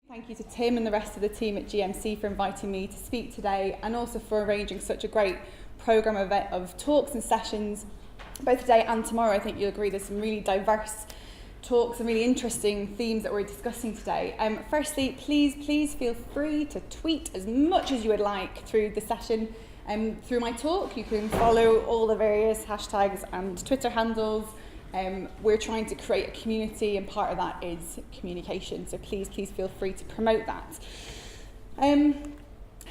Thank you to Tim and the rest of the team at GMC for inviting me to speak today, and also for arranging such a great programme of talks and sessions, both today and tomorrow. I think you'll agree there's some really diverse talks and really interesting themes that we're discussing today. Firstly, please feel free to tweet as much as you would like through the session. Through my talk, you can follow all the various hashtags and Twitter handles. We're trying to create a community, and part of that is communication, so please feel free to promote that.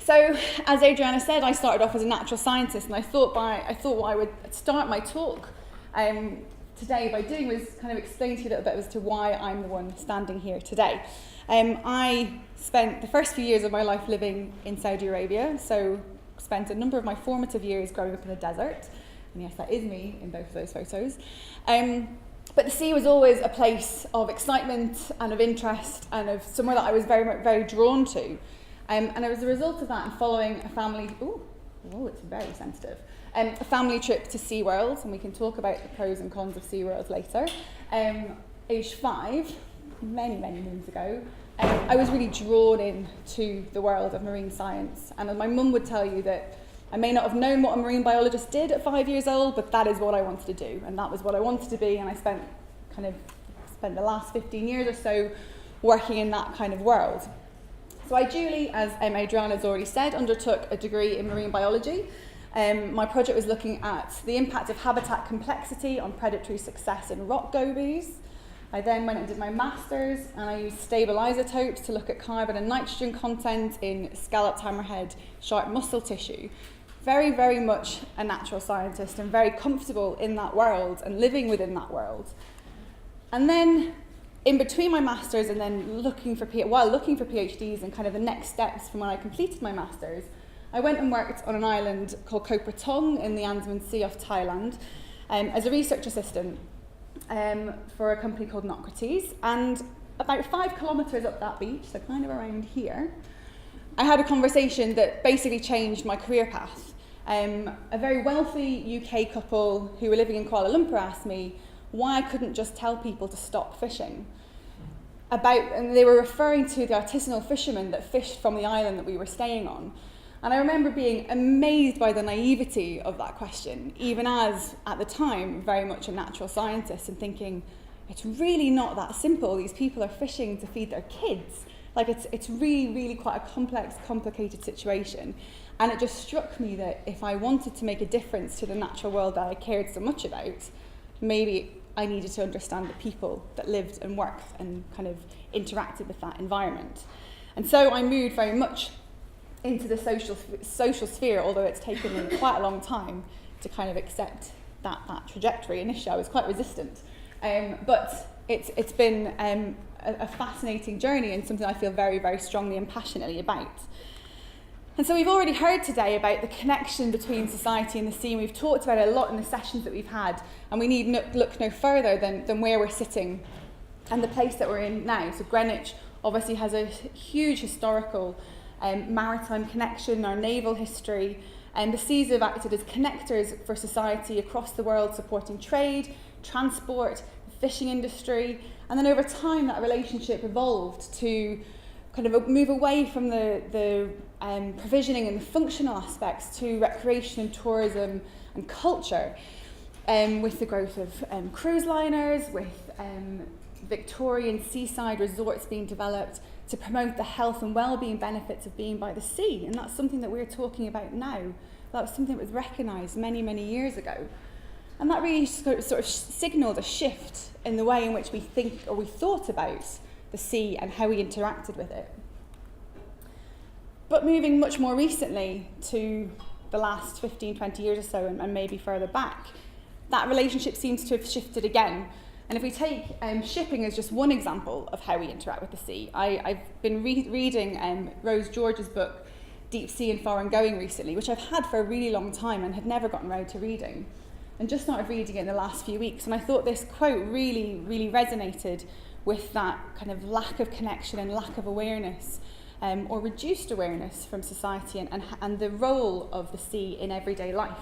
So, as Adriana said, I started off as a natural scientist, and I thought what I would start my talk today by doing was kind of explain to you a little bit as to why I'm the one standing here today. I spent the first few years of my life living in Saudi Arabia, so spent a number of my formative years growing up in the desert. And yes, that is me in both of those photos. But the sea was always a place of excitement and of interest and of somewhere that I was very drawn to. And as a result of that, and following a family, it's very sensitive, a family trip to SeaWorld, and we can talk about the pros and cons of SeaWorld later, age 5, many moons ago, I was really drawn into the world of marine science. And my mum would tell you that I may not have known what a marine biologist did at 5 years old, but that is what I wanted to do, and that was what I wanted to be, and I spent the last 15 years or so working in that kind of world. So I duly, as Adriana has already said, undertook a degree in marine biology. My project was looking at the impact of habitat complexity on predatory success in rock gobies. I then went and did my master's, and I used stable isotopes to look at carbon and nitrogen content in scalloped hammerhead shark muscle tissue. Very much a natural scientist and very comfortable in that world and living within that world. And then in between my master's and then looking for PhDs and kind of the next steps from when I completed my master's, I went and worked on an island called Koh Pratong in the Andaman Sea off Thailand as a research assistant for a company called Nocrates. And about 5 kilometres up that beach, so kind of around here, I had a conversation that basically changed my career path. A very wealthy UK couple who were living in Kuala Lumpur asked me why I couldn't just tell people to stop fishing. And they were referring to the artisanal fishermen that fished from the island that we were staying on. And I remember being amazed by the naivety of that question, even as, at the time, very much a natural scientist, and thinking, it's really not that simple. These people are fishing to feed their kids. Like, it's really quite a complex, complicated situation. And it just struck me that if I wanted to make a difference to the natural world that I cared so much about, maybe I needed to understand the people that lived and worked and kind of interacted with that environment. And so I moved very much into the social sphere, although it's taken me quite a long time to kind of accept that trajectory. Initially, I was quite resistant. But it's been a fascinating journey and something I feel very strongly and passionately about. And so we've already heard today about the connection between society and the sea, and we've talked about it a lot in the sessions that we've had, and we need look no further than where we're sitting and the place that we're in now. So Greenwich obviously has a huge historical maritime connection, our naval history, and the seas have acted as connectors for society across the world, supporting trade, transport, the fishing industry, and then over time that relationship evolved to kind of move away from the provisioning and the functional aspects to recreation and tourism and culture, with the growth of cruise liners, with Victorian seaside resorts being developed to promote the health and well-being benefits of being by the sea. And that's something that we're talking about now. That was something that was recognised many years ago. And that really sort of signalled a shift in the way in which we think or we thought about the sea and how we interacted with it. But moving much more recently to the last 15, 20 years or so, and maybe further back, that relationship seems to have shifted again. And if we take shipping as just one example of how we interact with the sea, I've been reading Rose George's book, Deep Sea and Foreign Going, recently, which I've had for a really long time and had never gotten around to reading. And just started reading it in the last few weeks. And I thought this quote really resonated with that kind of lack of connection and lack of awareness, or reduced awareness from society and the role of the sea in everyday life.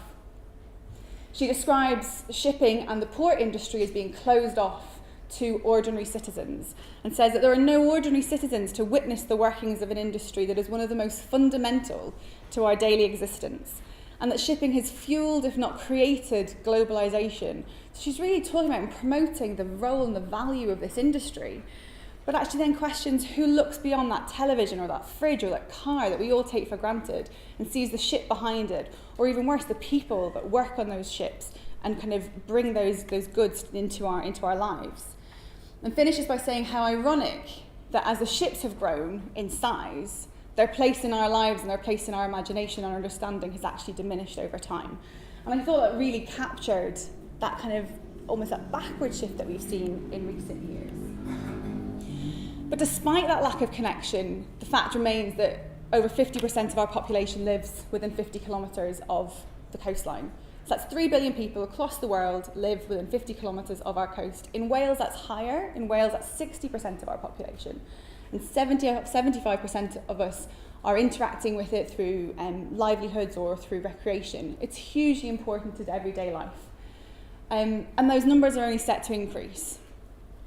She describes shipping and the port industry as being closed off to ordinary citizens, and says that there are no ordinary citizens to witness the workings of an industry that is one of the most fundamental to our daily existence, and that shipping has fueled, if not created, globalization. So she's really talking about and promoting the role and the value of this industry, but actually then questions who looks beyond that television or that fridge or that car that we all take for granted and sees the ship behind it, or even worse, the people that work on those ships and kind of bring those goods into our lives. And finishes by saying how ironic that as the ships have grown in size, their place in our lives and their place in our imagination and our understanding has actually diminished over time. And I thought that really captured that kind of almost that backward shift that we've seen in recent years. But despite that lack of connection, the fact remains that over 50% of our population lives within 50 kilometres of the coastline. So that's 3 billion people across the world live within 50 kilometres of our coast. In Wales, that's higher. In Wales, that's 60% of our population. And 75% of us are interacting with it through livelihoods or through recreation. It's hugely important to everyday life. And those numbers are only set to increase.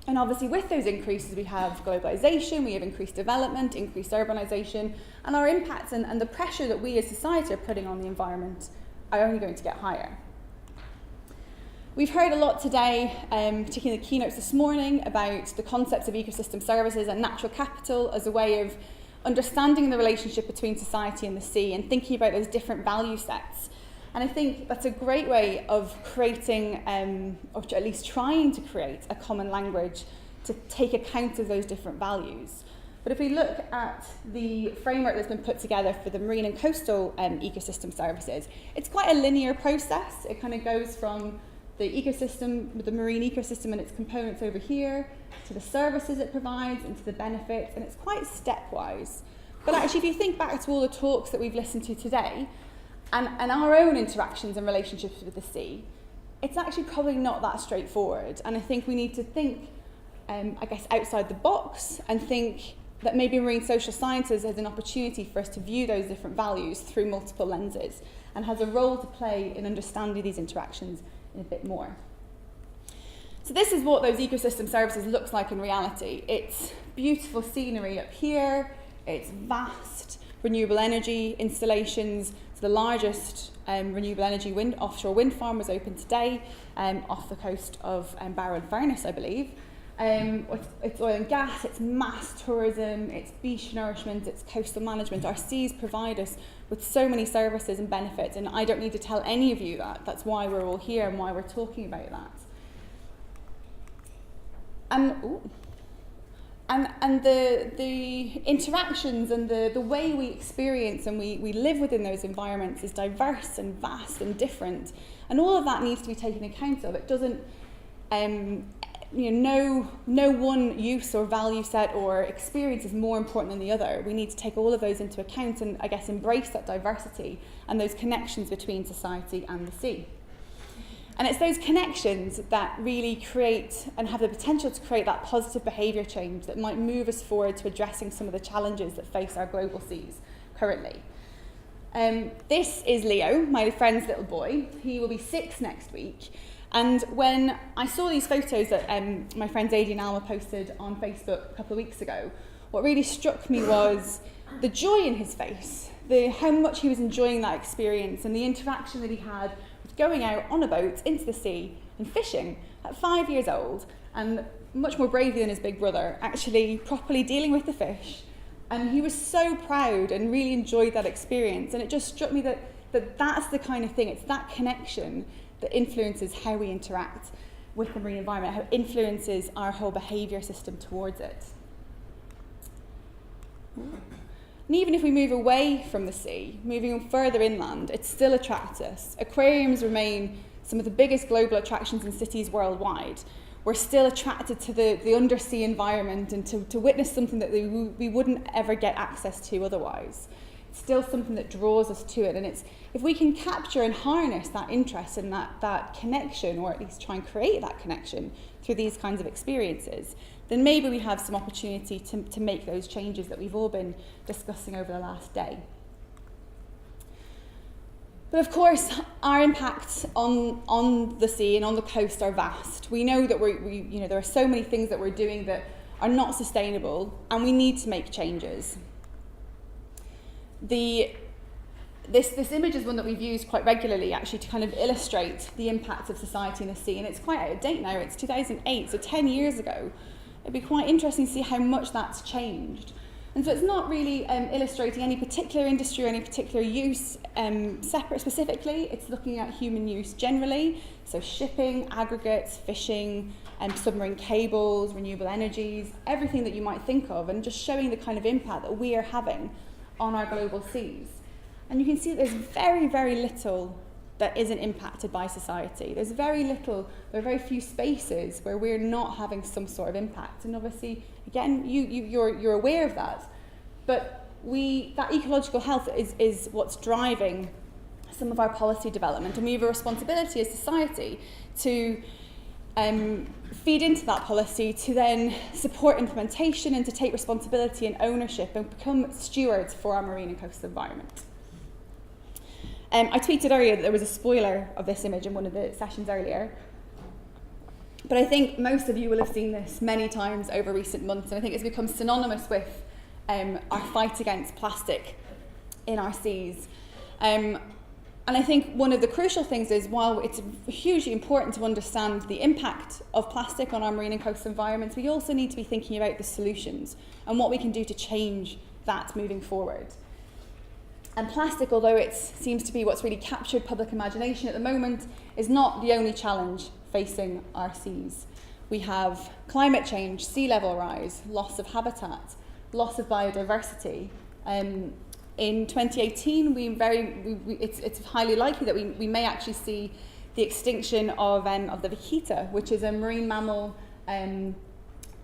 And obviously with those increases, we have globalization, we have increased development, increased urbanization, and our impacts and the pressure that we as society are putting on the environment are only going to get higher. We've heard a lot today, particularly in the keynotes this morning, about the concepts of ecosystem services and natural capital as a way of understanding the relationship between society and the sea and thinking about those different value sets. And I think that's a great way of creating, or at least trying to create, a common language to take account of those different values. But if we look at the framework that's been put together for the marine and coastal ecosystem services, it's quite a linear process. It kind of goes from the ecosystem, the marine ecosystem and its components over here, to the services it provides and to the benefits, and it's quite stepwise. But actually, if you think back to all the talks that we've listened to today, and our own interactions and relationships with the sea, it's actually probably not that straightforward. And I think we need to think, I guess, outside the box and think that maybe marine social sciences has an opportunity for us to view those different values through multiple lenses and has a role to play in understanding these interactions in a bit more. So this is what those ecosystem services looks like in reality. It's beautiful scenery up here, it's vast renewable energy installations. So the largest renewable energy offshore wind farm was opened today off the coast of Barrow-in-Furness, I believe. It's oil and gas, it's mass tourism, it's beach nourishment, it's coastal management. Our seas provide us with so many services and benefits, and I don't need to tell any of you that. That's why we're all here and why we're talking about that. And the interactions and the way we experience and we live within those environments is diverse and vast and different. And all of that needs to be taken account of. It doesn't, no one use or value set or experience is more important than the other. We need to take all of those into account and, I guess, embrace that diversity and those connections between society and the sea. And it's those connections that really create and have the potential to create that positive behaviour change that might move us forward to addressing some of the challenges that face our global seas currently. This is Leo, my friend's little boy. He will be 6 next week. And when I saw these photos that my friend Zadie and Alma posted on Facebook a couple of weeks ago, what really struck me was the joy in his face, how much he was enjoying that experience and the interaction that he had going out on a boat into the sea and fishing at 5 years old, and much more bravely than his big brother, actually properly dealing with the fish. And he was so proud and really enjoyed that experience. And it just struck me that that's the kind of thing, it's that connection that influences how we interact with the marine environment, how it influences our whole behaviour system towards it. And even if we move away from the sea, moving further inland, it still attracts us. Aquariums remain some of the biggest global attractions in cities worldwide. We're still attracted to the undersea environment and to witness something that we wouldn't ever get access to otherwise. It's still something that draws us to it. And it's if we can capture and harness that interest and that connection, or at least try and create that connection through these kinds of experiences, then maybe we have some opportunity to make those changes that we've all been discussing over the last day. But of course, our impacts on the sea and on the coast are vast. We know that there are so many things that we're doing that are not sustainable, and we need to make changes. This image is one that we've used quite regularly, actually, to kind of illustrate the impact of society in the sea, and it's quite out of date now. It's 2008, so 10 years ago. It'd be quite interesting to see how much that's changed. And so it's not really illustrating any particular industry or any particular use separate specifically. It's looking at human use generally, so shipping, aggregates, fishing, submarine cables, renewable energies, everything that you might think of, and just showing the kind of impact that we are having on our global seas. And you can see that there's very, very little that isn't impacted by society. There are very few spaces where we're not having some sort of impact. And obviously, again, you're aware of that. But that ecological health is what's driving some of our policy development. And we have a responsibility as society to feed into that policy, to then support implementation and to take responsibility and ownership and become stewards for our marine and coastal environment. I tweeted earlier that there was a spoiler of this image in one of the sessions earlier. But I think most of you will have seen this many times over recent months, and I think it's become synonymous with our fight against plastic in our seas. And I think one of the crucial things is, while it's hugely important to understand the impact of plastic on our marine and coastal environments, we also need to be thinking about the solutions and what we can do to change that moving forward. And plastic, although it seems to be what's really captured public imagination at the moment, is not the only challenge facing our seas. We have climate change, sea level rise, loss of habitat, loss of biodiversity. In 2018, it's highly likely that we may actually see the extinction of the vaquita, which is a marine mammal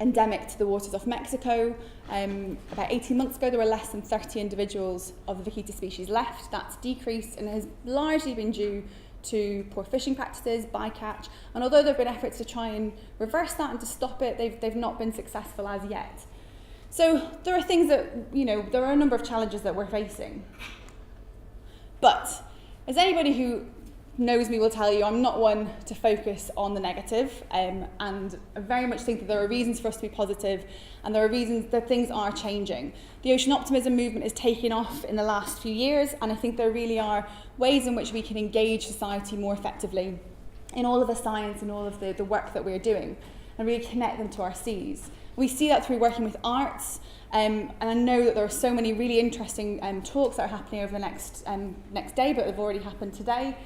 endemic to the waters off Mexico. About 18 months ago, there were less than 30 individuals of the vaquita species left. That's decreased and has largely been due to poor fishing practices, bycatch, and although there have been efforts to try and reverse that and to stop it, they've not been successful as yet. So there are things that, there are a number of challenges that we're facing. But as anybody who knows me will tell you, I'm not one to focus on the negative, and I very much think that there are reasons for us to be positive, and there are reasons that things are changing. The ocean optimism movement is taking off in the last few years, and I think there really are ways in which we can engage society more effectively in all of the science and all of the work that we're doing, and really connect them to our seas. We see that through working with arts, and I know that there are so many really interesting talks that are happening over the next day, but they've already happened today,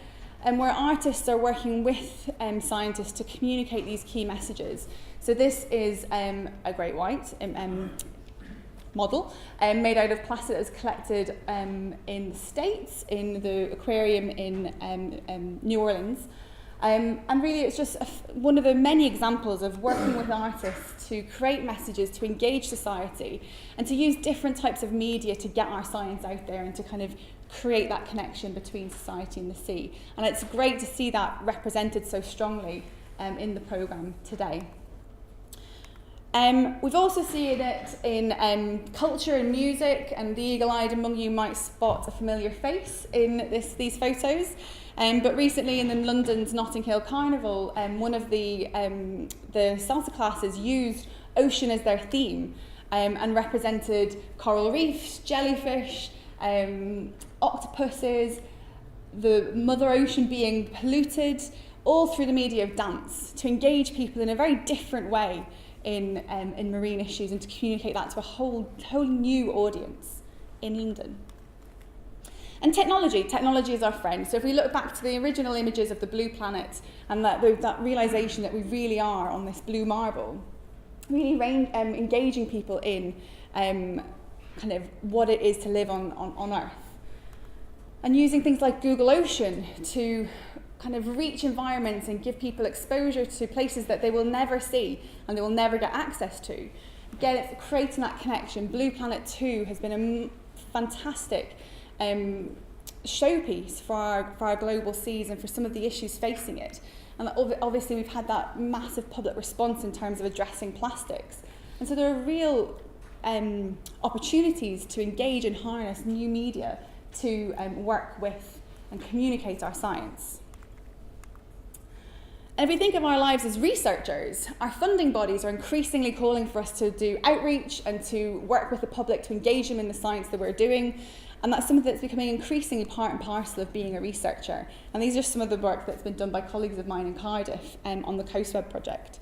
where artists are working with scientists to communicate these key messages. So this is a great white model made out of plastic that was collected in the States, in the aquarium in New Orleans. And really it's just one of the many examples of working with artists to create messages, to engage society, and to use different types of media to get our science out there and to kind of create that connection between society and the sea. And it's great to see that represented so strongly in the programme today. We've also seen it in culture and music, and the eagle-eyed among you might spot a familiar face in these photos. But recently in London's Notting Hill Carnival, one of the salsa classes used ocean as their theme and represented coral reefs, jellyfish, octopuses, the Mother Ocean being polluted, all through the media of dance, to engage people in a very different way in marine issues and to communicate that to a whole new audience in London. And technology is our friend. So if we look back to the original images of the blue planet and that realisation that we really are on this blue marble, really engaging people in kind of what it is to live on Earth. And using things like Google Ocean to kind of reach environments and give people exposure to places that they will never see and they will never get access to. Again, it's creating that connection. Blue Planet 2 has been a fantastic showpiece for our global seas and for some of the issues facing it. And obviously we've had that massive public response in terms of addressing plastics. And so there are real opportunities to engage and harness new media to work with and communicate our science. And if we think of our lives as researchers, our funding bodies are increasingly calling for us to do outreach and to work with the public to engage them in the science that we're doing. And that's something that's becoming increasingly part and parcel of being a researcher. And these are some of the work that's been done by colleagues of mine in Cardiff on the CoastWeb project.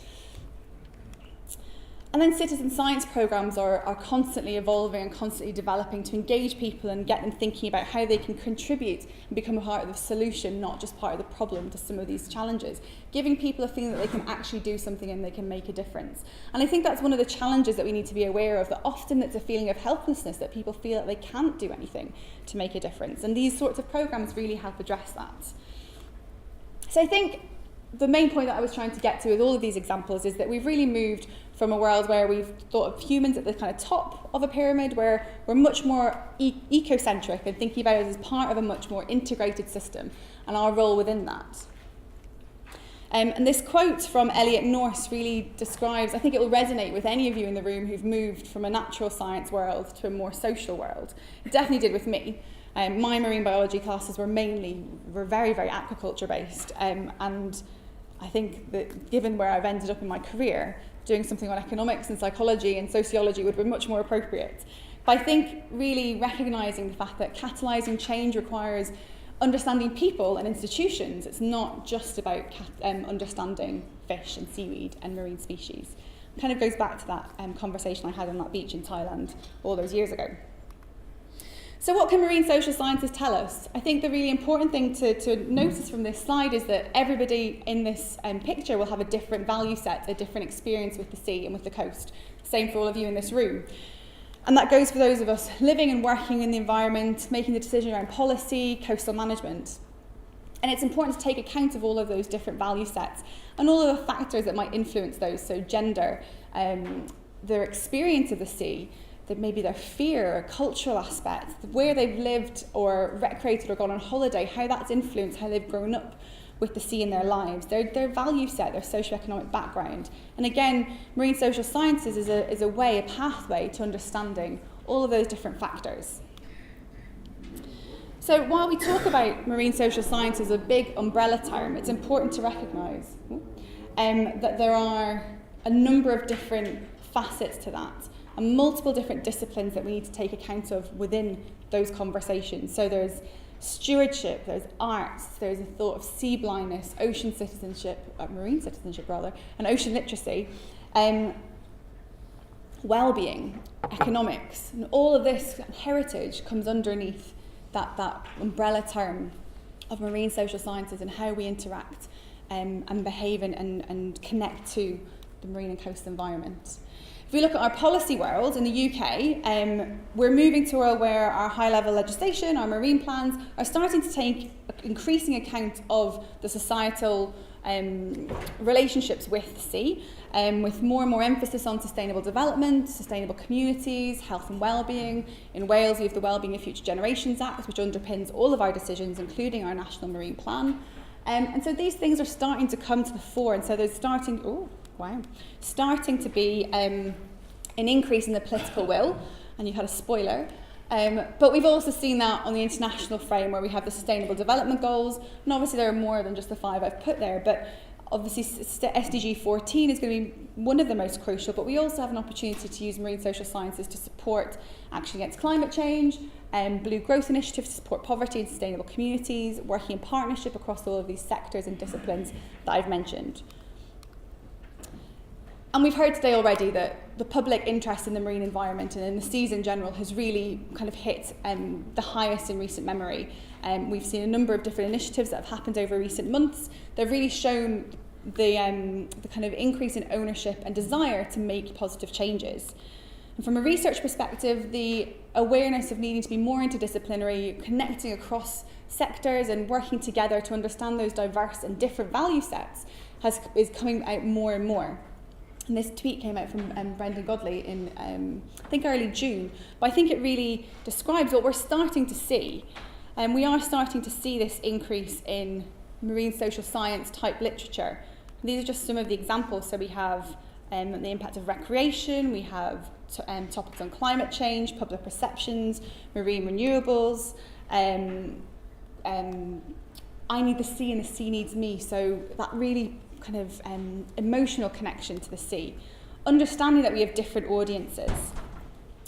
And then citizen science programmes are constantly evolving and constantly developing to engage people and get them thinking about how they can contribute and become a part of the solution, not just part of the problem to some of these challenges. Giving people a feeling that they can actually do something and they can make a difference. And I think that's one of the challenges that we need to be aware of, that often it's a feeling of helplessness, that people feel that they can't do anything to make a difference. And these sorts of programmes really help address that. So I think the main point that I was trying to get to with all of these examples is that we've really moved from a world where we've thought of humans at the kind of top of a pyramid, where we're much more ecocentric and thinking about it as part of a much more integrated system and our role within that. And this quote from Elliot Norse really describes, I think it will resonate with any of you in the room who've moved from a natural science world to a more social world. It definitely did with me. My marine biology classes were very, very aquaculture based. And I think that given where I've ended up in my career, doing something on economics and psychology and sociology would be much more appropriate. But I think really recognising the fact that catalysing change requires understanding people and institutions. It's not just about understanding fish and seaweed and marine species. It kind of goes back to that conversation I had on that beach in Thailand all those years ago. So what can marine social sciences tell us? I think the really important thing to notice from this slide is that everybody in this picture will have a different value set, a different experience with the sea and with the coast. Same for all of you in this room. And that goes for those of us living and working in the environment, making the decision around policy, coastal management. And it's important to take account of all of those different value sets and all of the factors that might influence those. So gender, their experience of the sea, that maybe their fear or cultural aspects, where they've lived or recreated or gone on holiday, how that's influenced how they've grown up with the sea in their lives, their value set, their socioeconomic background. And again, marine social sciences is a way, a pathway to understanding all of those different factors. So while we talk about marine social science as a big umbrella term, it's important to recognise that there are a number of different facets to that, and multiple different disciplines that we need to take account of within those conversations. So there's stewardship, there's arts, there's a thought of sea blindness, ocean citizenship, marine citizenship rather, and ocean literacy, well-being, economics, and all of this heritage comes underneath that umbrella term of marine social sciences and how we interact and behave and connect to the marine and coastal environment. If we look at our policy world in the UK, we're moving to a world where our high-level legislation, our marine plans, are starting to take increasing account of the societal relationships with the sea, with more and more emphasis on sustainable development, sustainable communities, health and well-being. In Wales, we have the Wellbeing of Future Generations Act, which underpins all of our decisions, including our National Marine Plan. And so these things are starting to come to the fore, and so they're starting to be an increase in the political will, and you've had a spoiler. But we've also seen that on the international frame, where we have the Sustainable Development Goals, and obviously there are more than just the 5 I've put there, but obviously SDG 14 is going to be one of the most crucial, but we also have an opportunity to use marine social sciences to support action against climate change, blue growth initiatives to support poverty and sustainable communities, working in partnership across all of these sectors and disciplines that I've mentioned. And we've heard today already that the public interest in the marine environment and in the seas in general has really kind of hit the highest in recent memory. We've seen a number of different initiatives that have happened over recent months. They've really shown the kind of increase in ownership and desire to make positive changes. And from a research perspective, the awareness of needing to be more interdisciplinary, connecting across sectors and working together to understand those diverse and different value sets is coming out more and more. And this tweet came out from Brendan Godley in, I think, early June. But I think it really describes what we're starting to see. And we are starting to see this increase in marine social science type literature. And these are just some of the examples. So we have the impact of recreation, we have topics on climate change, public perceptions, marine renewables, I need the sea and the sea needs me. So that really kind of emotional connection to the sea. Understanding that we have different audiences.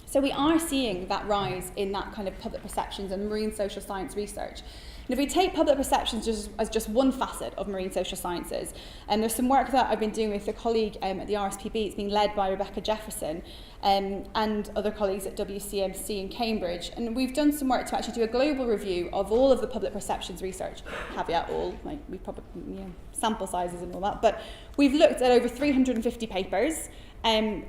So we are seeing that rise in that kind of public perceptions and marine social science research. And if we take public perceptions as just one facet of marine social sciences, and there's some work that I've been doing with a colleague at the RSPB, it's being led by Rebecca Jefferson, and other colleagues at WCMC in Cambridge. And we've done some work to actually do a global review of all of the public perceptions research, caveat all, like we probably, sample sizes and all that, but we've looked at over 350 papers, and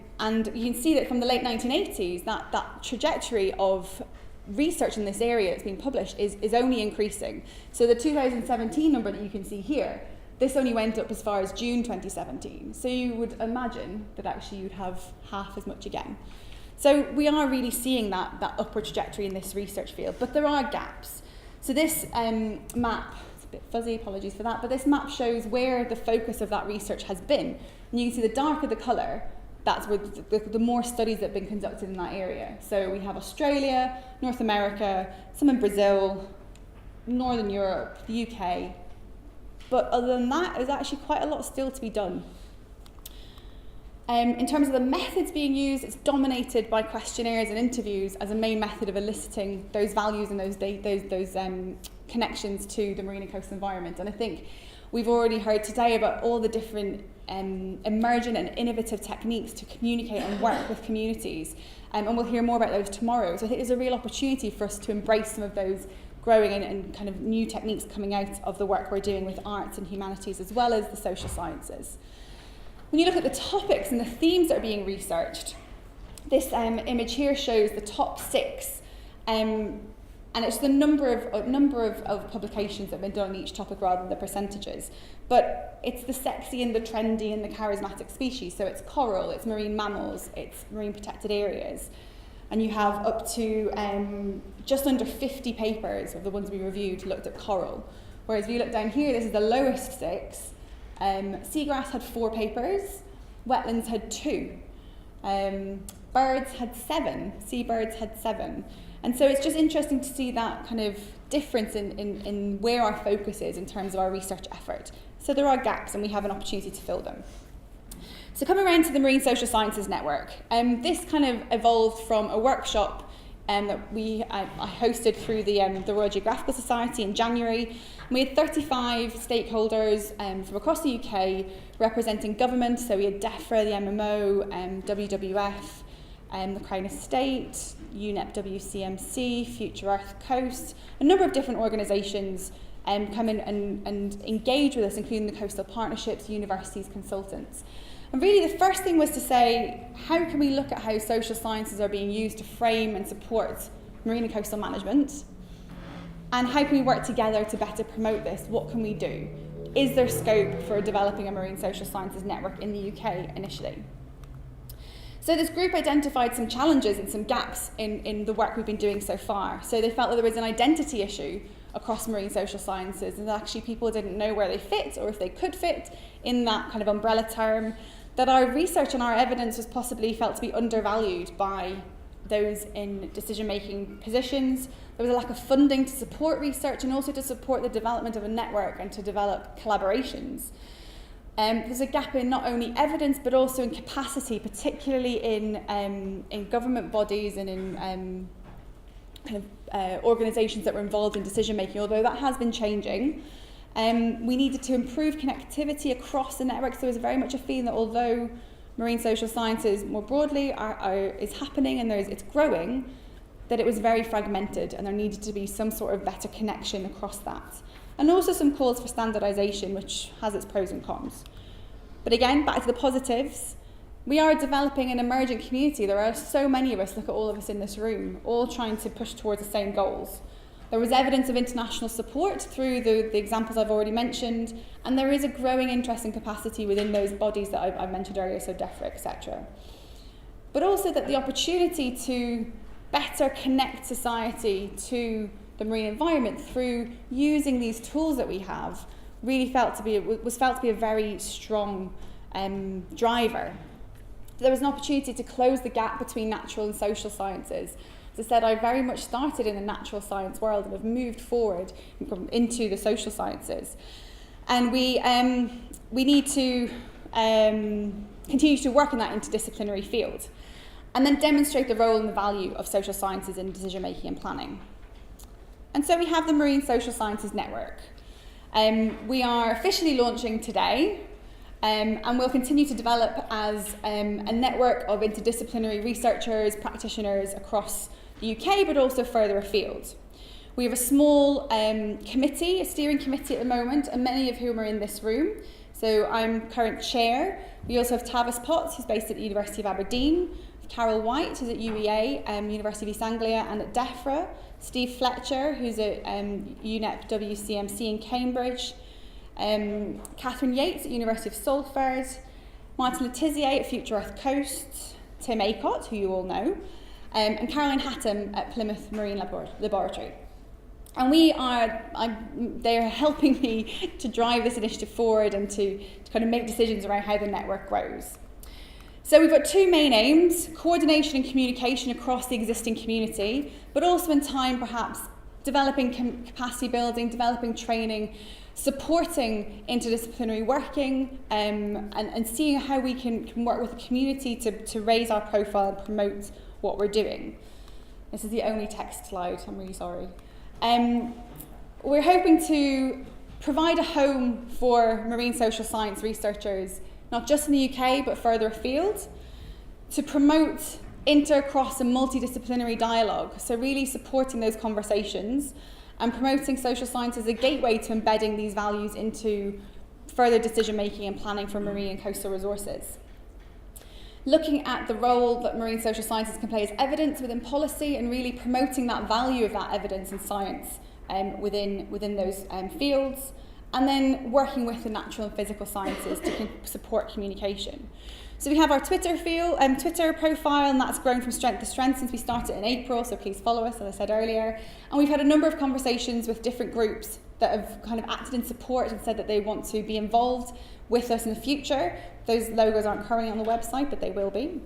you can see that from the late 1980s, that trajectory of research in this area that's been published is only increasing. So the 2017 number that you can see here, this only went up as far as June 2017. So you would imagine that actually you'd have half as much again. So we are really seeing that upward trajectory in this research field, but there are gaps. So this map, it's a bit fuzzy, apologies for that, but this map shows where the focus of that research has been. And you can see the darker the colour, that's where the more studies that have been conducted in that area. So we have Australia, North America, some in Brazil, Northern Europe, the UK. But other than that, there's actually quite a lot still to be done. In terms of the methods being used, it's dominated by questionnaires and interviews as a main method of eliciting those values and those connections to the marine and coastal environment. And I think we've already heard today about all the different emergent and innovative techniques to communicate and work with communities, and we'll hear more about those tomorrow. So I think there's a real opportunity for us to embrace some of those growing and kind of new techniques coming out of the work we're doing with arts and humanities as well as the social sciences. When you look at the topics and the themes that are being researched, this image here shows the top 6, and it's the number of publications that have been done on each topic rather than the percentages. But it's the sexy and the trendy and the charismatic species. So it's coral, it's marine mammals, it's marine protected areas. And you have up to just under 50 papers of the ones we reviewed looked at coral. Whereas if you look down here, this is the lowest 6. Seagrass had 4 papers, wetlands had 2. Birds had 7, seabirds had 7. And so it's just interesting to see that kind of difference in where our focus is in terms of our research effort. So there are gaps and we have an opportunity to fill them. So coming around to the Marine Social Sciences Network, this kind of evolved from a workshop that I hosted through the Royal Geographical Society in January. We had 35 stakeholders from across the UK representing government, so we had DEFRA, the MMO, WWF, the Crown Estate, UNEP WCMC, Future Earth Coast, a number of different organisations come in and engage with us, including the coastal partnerships, universities, consultants. And really the first thing was to say, how can we look at how social sciences are being used to frame and support marine and coastal management? And how can we work together to better promote this? What can we do? Is there scope for developing a marine social sciences network in the UK initially? So this group identified some challenges and some gaps in the work we've been doing so far. So they felt that there was an identity issue across marine social sciences, and that actually people didn't know where they fit or if they could fit in that kind of umbrella term, that our research and our evidence was possibly felt to be undervalued by those in decision-making positions. There was a lack of funding to support research and also to support the development of a network and to develop collaborations. There's a gap in not only evidence but also in capacity, particularly in government bodies and in organisations that were involved in decision making, although that has been changing. We needed to improve connectivity across the network, so there's very much a feeling that although marine social sciences more broadly is happening and it's growing, that it was very fragmented and there needed to be some sort of better connection across that. And also some calls for standardisation, which has its pros and cons. But again, back to the positives, we are developing an emergent community. There are so many of us, look at all of us in this room, all trying to push towards the same goals. There was evidence of international support through the examples I've already mentioned, and there is a growing interest and capacity within those bodies that I mentioned earlier, so DEFRA, etc. But also that the opportunity to better connect society to the marine environment through using these tools that we have really was felt to be a very strong driver. There was an opportunity to close the gap between natural and social sciences. As I said, I very much started in the natural science world and have moved forward into the social sciences. And we need to continue to work in that interdisciplinary field, and then demonstrate the role and the value of social sciences in decision making and planning. And so we have the Marine Social Sciences Network. We are officially launching today, and we'll continue to develop as a network of interdisciplinary researchers, practitioners across the UK, but also further afield. We have a small committee, a steering committee at the moment, and many of whom are in this room. So I'm current chair. We also have Tavis Potts, who's based at the University of Aberdeen, Carol White, who's at UEA, University of East Anglia, and at DEFRA, Steve Fletcher, who's at UNEP WCMC in Cambridge, Catherine Yates at University of Salford, Martin Letizier at Future Earth Coast, Tim Acott, who you all know, and Caroline Hatton at Plymouth Marine Laboratory. And they are helping me to drive this initiative forward and to kind of make decisions around how the network grows. So we've got two main aims: coordination and communication across the existing community, but also in time perhaps developing capacity building, developing training, supporting interdisciplinary working, and seeing how we can work with the community to raise our profile and promote what we're doing. This is the only text slide, I'm really sorry. We're hoping to provide a home for marine social science researchers, not just in the UK, but further afield, to promote inter, cross and multidisciplinary dialogue. So really supporting those conversations and promoting social science as a gateway to embedding these values into further decision making and planning for marine and coastal resources. Looking at the role that marine social sciences can play as evidence within policy and really promoting that value of that evidence and science within those fields, and then working with the natural and physical sciences to support communication. So we have our Twitter profile, and that's grown from strength to strength since we started in April, so please follow us, as I said earlier. And we've had a number of conversations with different groups that have kind of acted in support and said that they want to be involved with us in the future. Those logos aren't currently on the website, but they will be.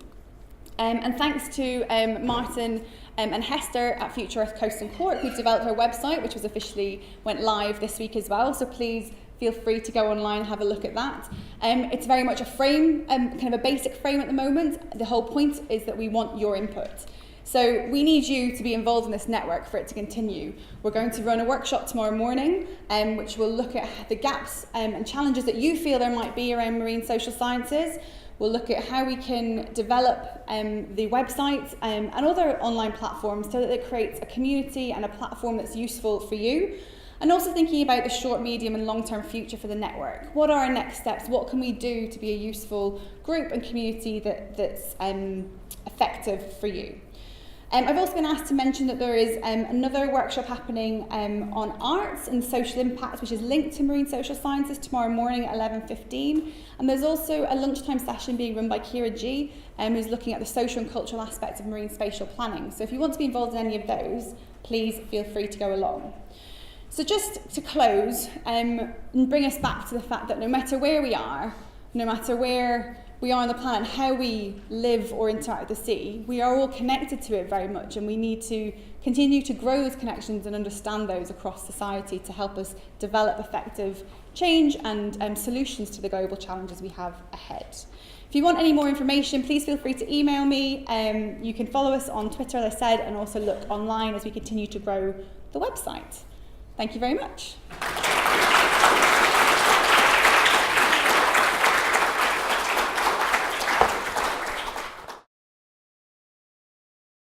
And thanks to Martin and Hester at Future Earth Coast and Cork, who've developed our website, which was officially went live this week as well. So please feel free to go online and have a look at that. It's very much a frame, kind of a basic frame at the moment. The whole point is that we want your input. So we need you to be involved in this network for it to continue. We're going to run a workshop tomorrow morning, which will look at the gaps and challenges that you feel there might be around marine social sciences. We'll look at how we can develop the website and other online platforms so that it creates a community and a platform that's useful for you. And also thinking about the short, medium and long-term future for the network. What are our next steps? What can we do to be a useful group and community that's effective for you? I've also been asked to mention that there is another workshop happening on arts and social impact, which is linked to marine social sciences, tomorrow morning at 11:15. And there's also a lunchtime session being run by Kira G, who's looking at the social and cultural aspects of marine spatial planning. So if you want to be involved in any of those, please feel free to go along. So just to close and bring us back to the fact that no matter where we are, no matter where we are on the planet, how we live or interact with the sea, we are all connected to it very much, and we need to continue to grow those connections and understand those across society to help us develop effective change and solutions to the global challenges we have ahead. If you want any more information, please feel free to email me. You can follow us on Twitter, as I said, and also look online as we continue to grow the website. Thank you very much.